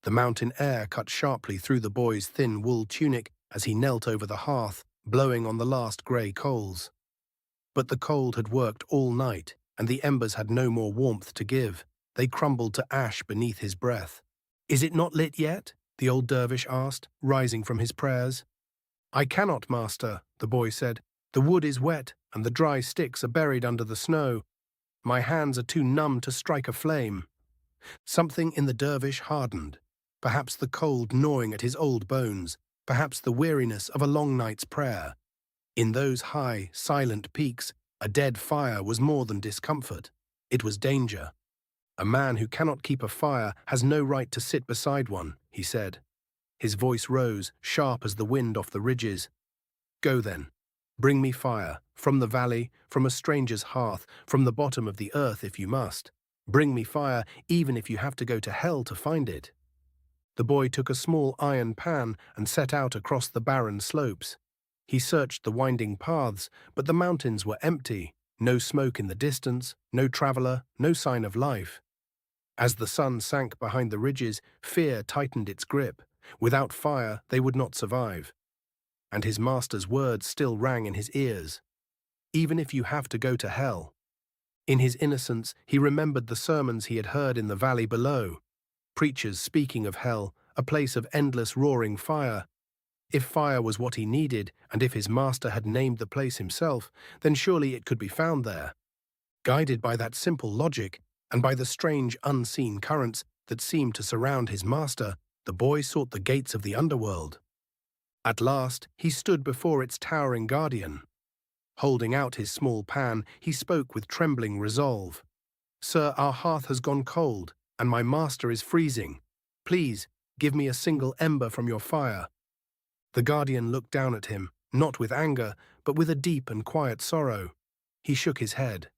The mountain air cut sharply through the boy's thin wool tunic as he knelt over the hearth, blowing on the last grey coals. But the cold had worked all night, and the embers had no more warmth to give. They crumbled to ash beneath his breath. "Is it not lit yet?" the old dervish asked, rising from his prayers. "I cannot, master," the boy said. "The wood is wet, and the dry sticks are buried under the snow. My hands are too numb to strike a flame." Something in the dervish hardened. Perhaps the cold gnawing at his old bones, perhaps the weariness of a long night's prayer. In those high, silent peaks, a dead fire was more than discomfort. It was danger. "A man who cannot keep a fire has no right to sit beside one," he said. His voice rose, sharp as the wind off the ridges. "Go then. Bring me fire, from the valley, from a stranger's hearth, from the bottom of the earth if you must. Bring me fire, even if you have to go to hell to find it." The boy took a small iron pan and set out across the barren slopes. He searched the winding paths, but the mountains were empty. No smoke in the distance, no traveller, no sign of life. As the sun sank behind the ridges, fear tightened its grip. Without fire, they would not survive. And his master's words still rang in his ears. "Even if you have to go to hell." In his innocence, he remembered the sermons he had heard in the valley below. Preachers speaking of hell, a place of endless roaring fire. If fire was what he needed, and if his master had named the place himself, then surely it could be found there. Guided by that simple logic, and by the strange unseen currents that seemed to surround his master, the boy sought the gates of the underworld. At last, he stood before its towering guardian. Holding out his small pan, he spoke with trembling resolve. "Sir, our hearth has gone cold, and my master is freezing. Please, give me a single ember from your fire." The guardian looked down at him, not with anger, but with a deep and quiet sorrow. He shook his head.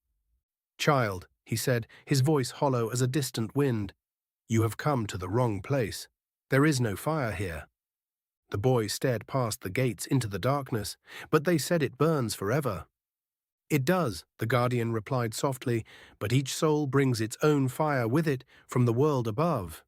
"Child," he said, his voice hollow as a distant wind, "you have come to the wrong place. There is no fire here." The boy stared past the gates into the darkness, "But they said it burns forever." "It does," the guardian replied softly, "but each soul brings its own fire with it from the world above."